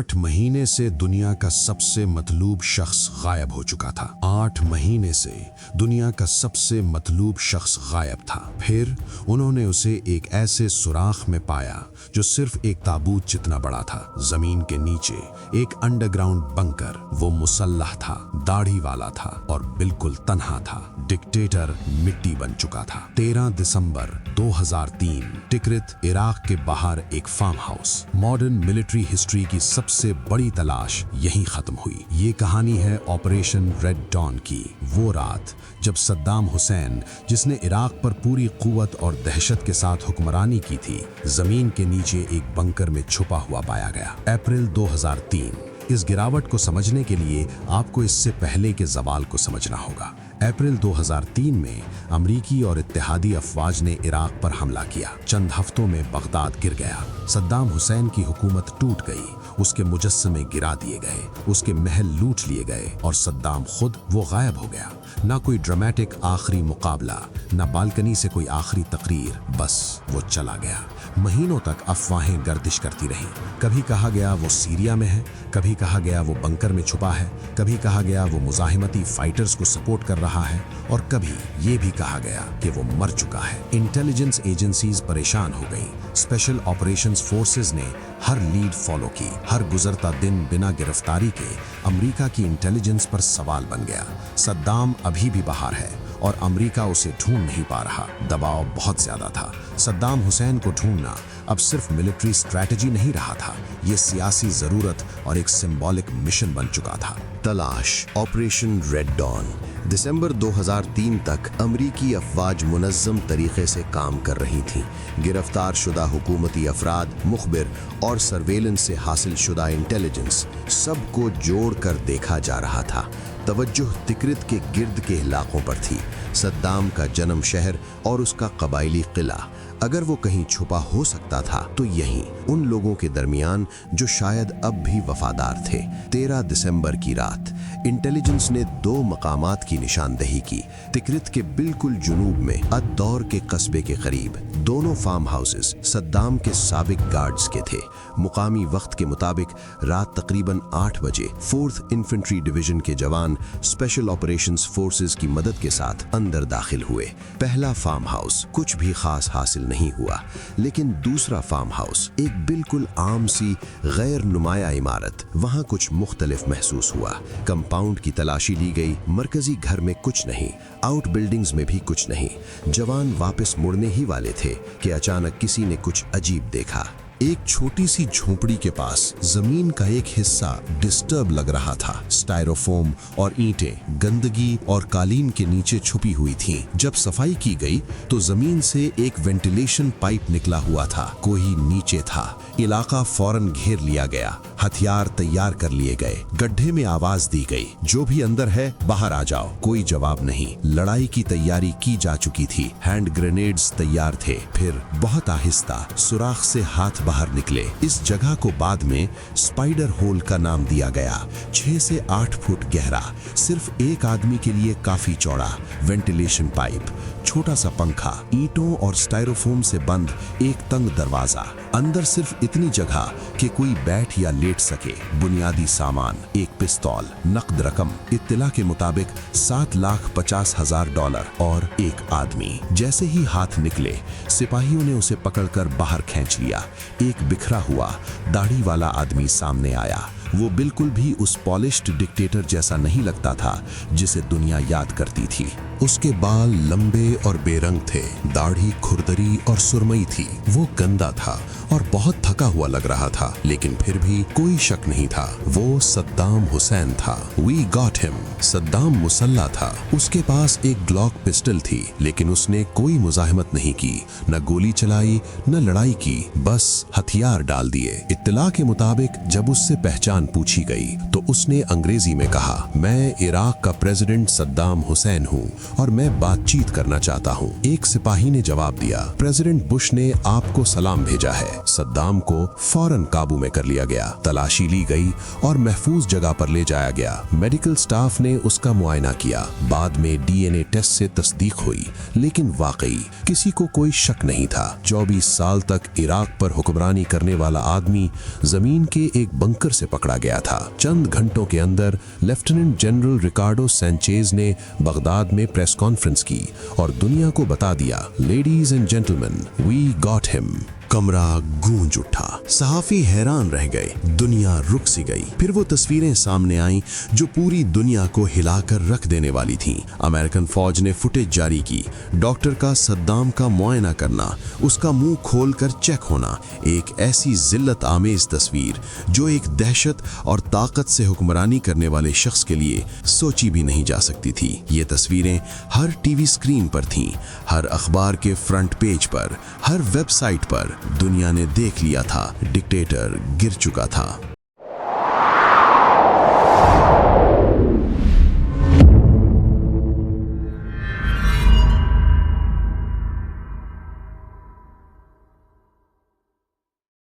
8 महीने से दुनिया का सबसे मतलूब शख्स गायब हो चुका था। 8 महीने से दुनिया का सबसे मतलूब शख्स गायब था। फिर उन्होंने उसे एक ऐसे सुराख में पाया जो सिर्फ एक ताबूत जितना बड़ा था। जमीन के नीचे एक अंडरग्राउंड बंकर। वो मुसल्लह था, दाढ़ी वाला था और बिल्कुल तन्हा था। डिक्टेटर मिट्टी बन चुका था। 13 दिसंबर 2003 टिकरित, इराक के बाहर एक farm house. Modern military history की सबसे बड़ी तलाश यहीं खत्म हुई। ये कहानी है ऑपरेशन रेड डॉन की। वो रात जब सद्दाम हुसैन, जिसने इराक पर पूरी कुव्वत और दहशत के साथ हुक्मरानी की थी, जमीन के नीचे एक बंकर में छुपा हुआ पाया गया। अप्रैल 2003। इस गिरावट को समझने के लिए आपको इससे पहले के ज़वाल को समझना होगा। अप्रैल 2003 में अमरीकी और इत्तेहादी अफवाज ने इराक पर हमला किया। चंद हफ्तों में बगदाद गिर गया। सद्दाम हुसैन की हुकूमत टूट गई। उसके मुजस्समे गिरा दिए गए, उसके महल लूट लिए गए और सद्दाम खुद वो गायब हो गया। ना कोई ड्रामेटिक आखिरी मुकाबला, ना बालकनी से कोई आखिरी तकरीर, बस वो चला गया। महीनों तक अफवाहें गर्दिश करती रहीं। कभी कहा गया वो सीरिया में है, कभी कहा गया वो बंकर में छुपा है, कभी कहा गया वो मुजाहिमती फाइटर्स को सपोर्ट कर रहा है और कभी ये भी कहा गया कि वो मर चुका है। इंटेलिजेंस एजेंसीज परेशान हो गईं। स्पेशल ऑपरेशंस फोर्सेस ने हर लीड फॉलो की। हर गुजरता दिन बिना गिरफ्तारी के अमेरिका की इंटेलिजेंस पर सवाल बन गया। सद्दाम अभी भी बाहर है और अमेरिका उसे ढूंढ नहीं पा रहा। दबाव बहुत ज्यादा था। सद्दाम हुसैन को ढूंढना अब सिर्फ मिलिट्री स्ट्रैटेजी नहीं रहा था, ये सियासी जरूरत और एक सिंबॉलिक मिशन बन चुका था। तलाश, ऑपरेशन रेड डॉन। दिसंबर 2003 तक अमरीकी अफवाज मुनज़्ज़म तरीके से काम कर रही थीं। गिरफ्तार शुदा हुकूमती अफराद, मुखबिर और सर्वेलेंस से हासिल शुदा इंटेलिजेंस, सबको जोड़ कर देखा जा रहा था। तवज्जुह तिकरित के गिर्द के इलाकों पर थी। सद्दाम का जन्म शहर और उसका कबायली किला। अगर वो कहीं छुपा हो सकता था तो यहीं, उन लोगों के दरमियान जो शायद अब भी वफादार थे। 13 दिसंबर की रात इंटेलिजेंस ने 2 मकामात की निशानदही की। तिकरित के बिल्कुल जुनूब में अद-दौर के कस्बे के करीब दोनों फार्म हाउसेस सद्दाम के साबिक गार्ड्स के थे। मुकामी वक्त के मुताबिक रात तकरीबन 8 बजे 4th इन्फेंट्री डिवीजन के जवान स्पेशल ऑपरेशंस फोर्सेस की मदद के साथ अंदर दाखिल हुए। पहला फार्म हाउस कुछ भी खास हासिल नहीं हुआ, लेकिन दूसरा फार्म हाउस, एक बिल्कुल आम सी गैर नुमाया इमारत, वहां कुछ मुख्तलिफ महसूस हुआ। कंपाउंड की तलाशी ली गई। मरकजी घर में कुछ नहीं, आउट बिल्डिंग्स में भी कुछ नहीं। जवान वापस मुड़ने ही वाले थे कि अचानक किसी ने कुछ अजीब देखा। एक छोटी सी झोपड़ी के पास जमीन का एक हिस्सा डिस्टर्ब लग रहा था। स्टायरोफोम और ईंटें गंदगी और कालीन के नीचे छुपी हुई थीं। जब सफाई की गई तो जमीन से एक वेंटिलेशन पाइप निकला हुआ था। कोई नीचे था। इलाका फौरन घेर लिया गया। हथियार तैयार कर लिए गए। गड्ढे में आवाज दी गई, जो भी अंदर है बाहर आ जाओ। कोई जवाब नहीं। लड़ाई की तैयारी की जा चुकी थी। हैंड ग्रेनेड्स तैयार थे। फिर बहुत आहिस्ता सुराख से हाथ बाहर निकले। इस जगह को बाद में स्पाइडर होल का नाम दिया गया। 6 से 8 फुट गहरा, सिर्फ एक आदमी के लिए काफी चौड़ा। वेंटिलेशन पाइप, छोटा सा पंखा, ईंटों और स्टायरोफोम से बंद एक तंग दरवाजा। अंदर सिर्फ इतनी जगह कि कोई बैठ या लेट सके। बुनियादी सामान, एक पिस्तौल, नकद रकम, इत्तला के मुताबिक $7,50,000 और एक आदमी। जैसे ही हाथ निकले, सिपाहियों ने उसे पकड़कर बाहर खींच लिया। एक बिखरा हुआ दाढ़ी वाला आदमी सामने आया। वो बिल्कुल भी उस पॉलिश्ड डिक्टेटर जैसा नहीं लगता था जिसे दुनिया याद करती थी। उसके बाल लंबे और बेरंग थे, दाढ़ी खुरदरी और सुरमई थी। वो गंदा था और बहुत थका हुआ लग रहा था, लेकिन फिर भी कोई शक नहीं था, वो सद्दाम हुसैन था। We got him. सद्दाम मुसल्ला था। उसके पास एक ग्लॉक पिस्टल थी, लेकिन उसने कोई मुजाहिमत नहीं की, न गोली चलाई, न लड़ाई की, बस हथियार डाल दिए। इत्तला के मुताबिक जब उससे पहचान पहचान पूछी गई तो उसने अंग्रेजी में कहा, मैं इराक का प्रेसिडेंट सद्दाम हुसैन हूँ और मैं बातचीत करना चाहता हूँ। एक सिपाही ने जवाब दिया, प्रेसिडेंट बुश ने आपको सलाम भेजा है। सद्दाम को फौरन काबू में कर लिया गया। तलाशी ली गई और महफूज जगह पर ले जाया गया। मेडिकल स्टाफ ने उसका मुआयना किया। बाद में डीएनए टेस्ट से तस्दीक हुई, लेकिन वाकई किसी को कोई शक नहीं था। 24 साल तक इराक पर हुक्मरानी करने वाला आदमी जमीन के एक बंकर से पकड़ा गया था। चंद घंटों के अंदर लेफ्टिनेंट जनरल रिकार्डो सैंचेज ने बगदाद में प्रेस कॉन्फ्रेंस की और दुनिया को बता दिया, ladies and gentleman, we got him. कमरा गूंज उठा। सहाफी हैरान रह गए। दुनिया रुक सी गई। फिर वो तस्वीरें सामने आईं जो पूरी दुनिया को हिलाकर रख देने वाली थीं। अमेरिकन फौज ने फुटेज जारी की। डॉक्टर का सद्दाम का मुआयना करना, उसका मुंह खोलकर चेक होना, एक ऐसी जिल्लत आमेज तस्वीर जो एक दहशत और ताकत से हुक्मरानी करने वाले शख्स के लिए सोची भी नहीं जा सकती थी। ये तस्वीरें हर टीवी स्क्रीन पर थीं, हर अखबार के फ्रंट पेज पर, हर वेबसाइट पर। दुनिया ने देख लिया था, डिक्टेटर गिर चुका था।